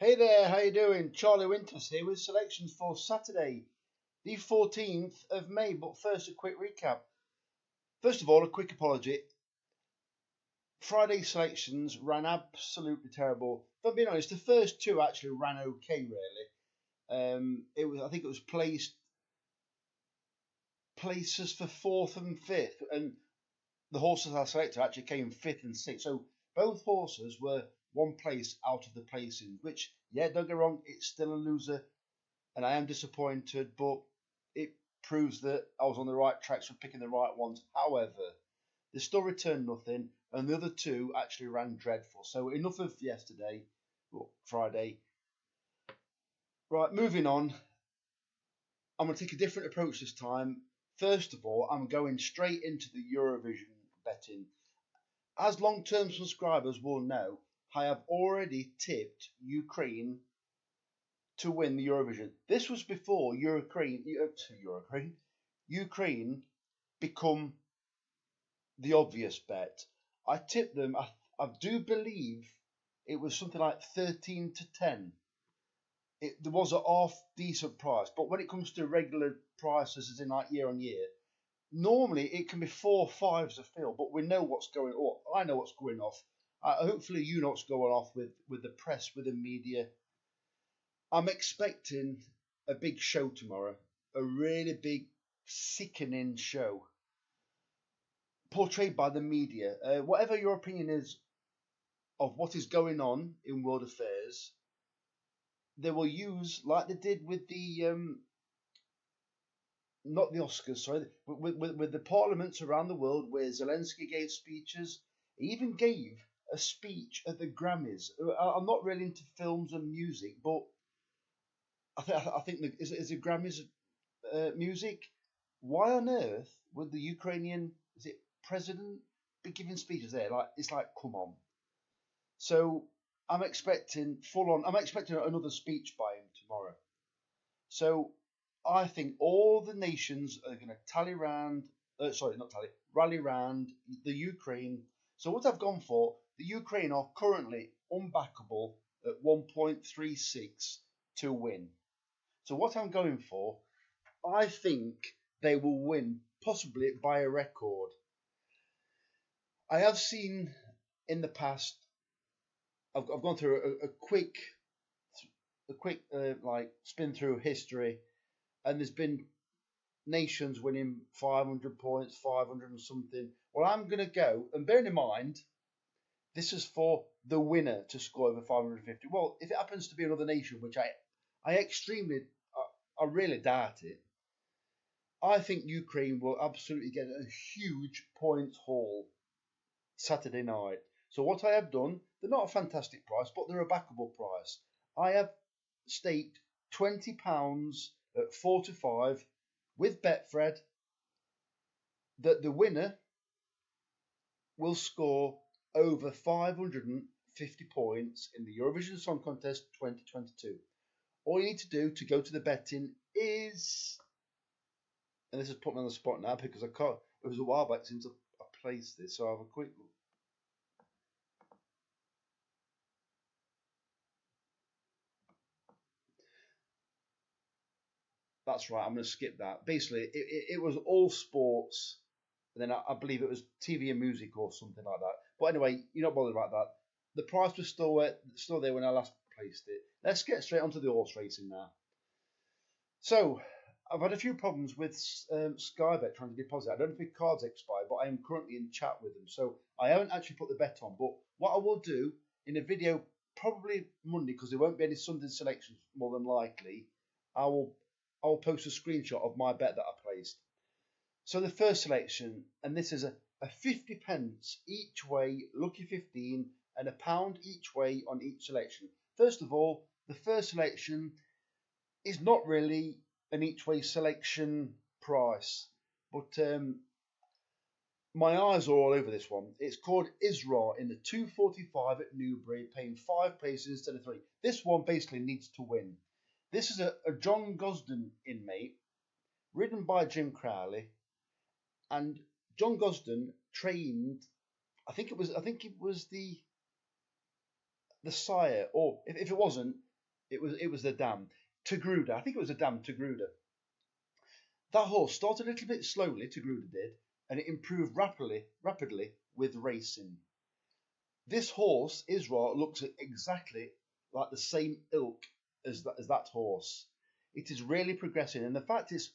Hey there, how you doing? Charlie Winters here with selections for Saturday, the 14th of May. But first, a quick recap. First of all, a quick apology. Friday's selections ran absolutely terrible. If I'm being honest, the first two actually ran okay, really. I think it was places for fourth and fifth, and the horses I selected actually came fifth and sixth. So both horses were one place out of the placing, which, yeah, don't get wrong, it's still a loser, and I am disappointed, but it proves that I was on the right tracks for picking the right ones. However, they still returned nothing, and the other two actually ran dreadful. So enough of yesterday, well, Friday. Right, moving on. I'm going to take a different approach this time. First of all, I'm going straight into the Eurovision betting. As long-term subscribers will know, I have already tipped Ukraine to win the Eurovision. This was before Ukraine become the obvious bet. I tipped them. I do believe it was something like 13-10. There was a half decent price, but when it comes to regular prices, as in like year on year, normally it can be 4-5s a fill. But we know what's going on. I know what's going off. Hopefully, you know what's going off with the press, with the media. I'm expecting a big show tomorrow, a really big, sickening show portrayed by the media. Whatever your opinion is of what is going on in world affairs, they will use, like they did with the not the Oscars, sorry, with the parliaments around the world where Zelensky gave speeches. He even gave a speech at the Grammys. I'm not really into films and music, but I think is the Grammys music. Why on earth would the Ukrainian president be giving speeches there? Like, it's like, come on. So I'm expecting full on. I'm expecting another speech by him tomorrow. So I think all the nations are going to rally round the Ukraine. So what I've gone for, the Ukraine are currently unbackable at 1.36 to win. So what I'm going for, I think they will win, possibly by a record. I have seen in the past, I've gone through a quick like spin through history, and there's been nations winning 500 points, 500 and something. Well, I'm going to go, and bearing in mind, this is for the winner to score over 550. Well, if it happens to be another nation, which I really doubt it, I think Ukraine will absolutely get a huge points haul Saturday night. So what I have done, they're not a fantastic price, but they're a backable price. I have staked £20 at 4-5 with Betfred that the winner will score over 550 points in the Eurovision Song Contest 2022. All you need to do to go to the betting is, and this has put me on the spot now because I can't, it was a while back since I placed this, so I'll have a quick look. That's right, I'm going to skip that. Basically, it was all sports, and then I believe it was TV and music or something like that. But anyway, you're not bothered about that. The price was still there when I last placed it. Let's get straight onto the horse racing now. So, I've had a few problems with Skybet trying to deposit. I don't know if my card's expired, but I am currently in chat with them. So, I haven't actually put the bet on. But what I will do in a video, probably Monday, because there won't be any Sunday selections more than likely, I'll post a screenshot of my bet that I placed. So the first selection, and this is a 50p each way, lucky 15, and £1 each way on each selection. First of all, the first selection is not really an each way selection price, but my eyes are all over this one. It's called Israr in the 245 at Newbury, paying 5 places instead of 3. This one basically needs to win. This is a John Gosden inmate, ridden by Jim Crowley, and John Gosden trained. I think it was the sire, or if it wasn't, It was the dam. Tagruda. I think it was a dam, Tagruda. That horse started a little bit slowly, Tagruda did, and it improved rapidly with racing. This horse, Israr, looks exactly like the same ilk as that horse. It is really progressing, and the fact is,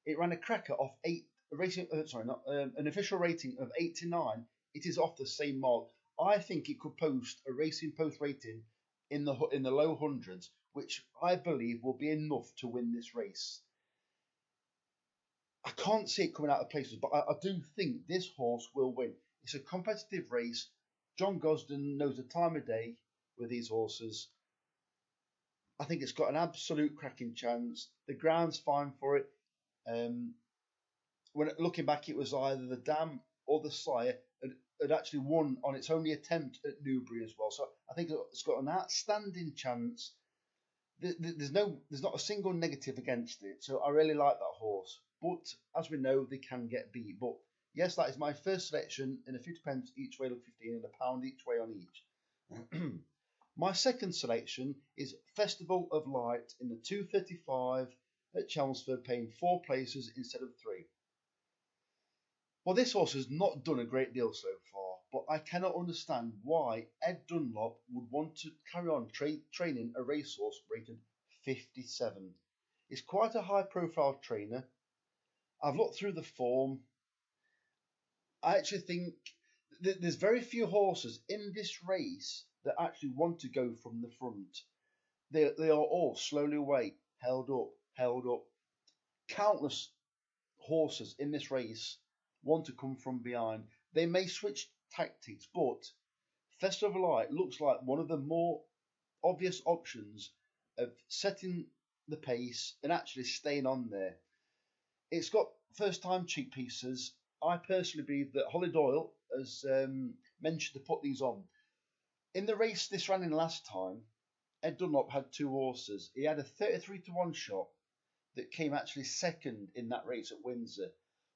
it ran a cracker off an official rating of 89. It is off the same mark. I think it could post a Racing Post rating in the low hundreds, which I believe will be enough to win this race. I can't see it coming out of places, but I do think this horse will win. It's a competitive race. John Gosden knows the time of day with these horses. I think it's got an absolute cracking chance. The ground's fine for it. When looking back, it was either the Dam or the Sire had actually won on its only attempt at Newbury as well. So I think it's got an outstanding chance. There's not a single negative against it. So I really like that horse. But as we know, they can get beat. But yes, that is my first selection in a 50p each way, look 15, and £1 each way on each. My second selection is Festival of Light in the 235 at Chelmsford, paying 4 places instead of 3. Well, this horse has not done a great deal so far, but I cannot understand why Ed Dunlop would want to carry on training a racehorse rated 57. He's quite a high-profile trainer. I've looked through the form. I actually think there's very few horses in this race that actually want to go from the front. They are all slowly away, held up. Countless horses in this race want to come from behind. They may switch tactics, but Festival of Light looks like one of the more obvious options of setting the pace and actually staying on there. It's got first-time cheek pieces. I personally believe that Holly Doyle has mentioned to put these on. In the race this ran in last time, Ed Dunlop had 2 horses. He had a 33-1 shot that came actually second in that race at Windsor.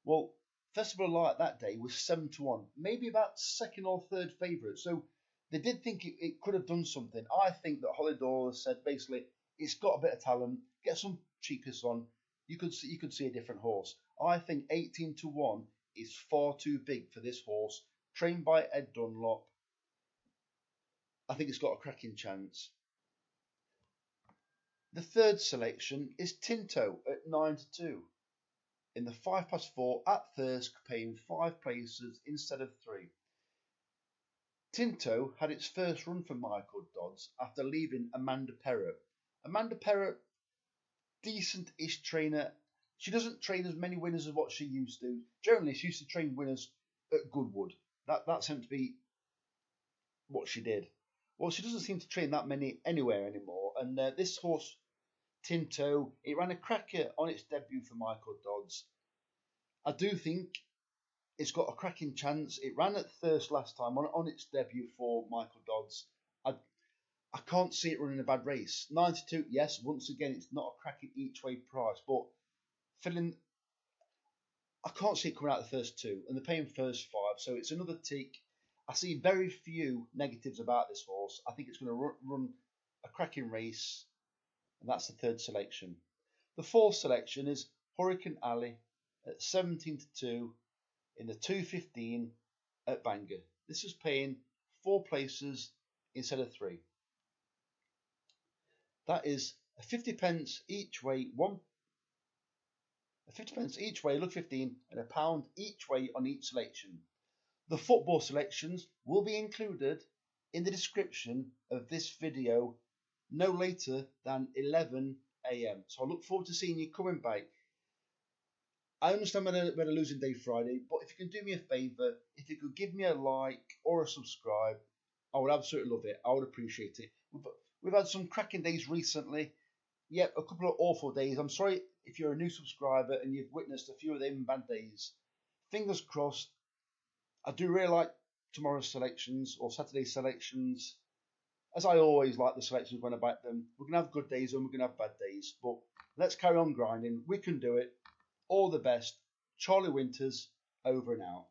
Well, Festival of Light that day was 7-1, maybe about second or third favourite. So they did think it could have done something. I think that Holly Doyle said basically it's got a bit of talent. Get some cheapest on. You could see a different horse. I think 18-1 is far too big for this horse, trained by Ed Dunlop. I think it's got a cracking chance. The third selection is Tinto at 9-2 in the 5-4 at Thirsk, paying 5 places instead of 3. Tinto had its first run for Michael Dodds after leaving Amanda Perrott. Amanda Perrott, decent-ish trainer. She doesn't train as many winners as what she used to. Generally, she used to train winners at Goodwood. That seemed to be what she did. Well, she doesn't seem to train that many anywhere anymore. And this horse, Tinto, it ran a cracker on its debut for Michael Dodds. I do think it's got a cracking chance. It ran at Thirsk last time on its debut for Michael Dodds. I can't see it running a bad race. 92, yes, once again, it's not a cracking each way price, but I can't see it coming out the first 2, and they're paying first 5, so it's another tick. I see very few negatives about this horse. I think it's going to run a cracking race, and that's the third selection. The fourth selection is Hurricane Alley at 17-2 in the 215 at Bangor. This is paying 4 places instead of 3. That is a 50p each way, a 50p each way, look 15, and £1 each way on each selection. The football selections will be included in the description of this video no later than 11 AM. So I look forward to seeing you coming back. I understand we're a losing day Friday, but if you can do me a favour, if you could give me a like or a subscribe, I would absolutely love it. I would appreciate it. We've had some cracking days recently. Yep, a couple of awful days. I'm sorry if you're a new subscriber and you've witnessed a few of them bad days. Fingers crossed. I do really like tomorrow's selections or Saturday's selections. As I always like the selections when I back them. We're going to have good days and we're going to have bad days. But let's carry on grinding. We can do it. All the best. Charlie Winters, over and out.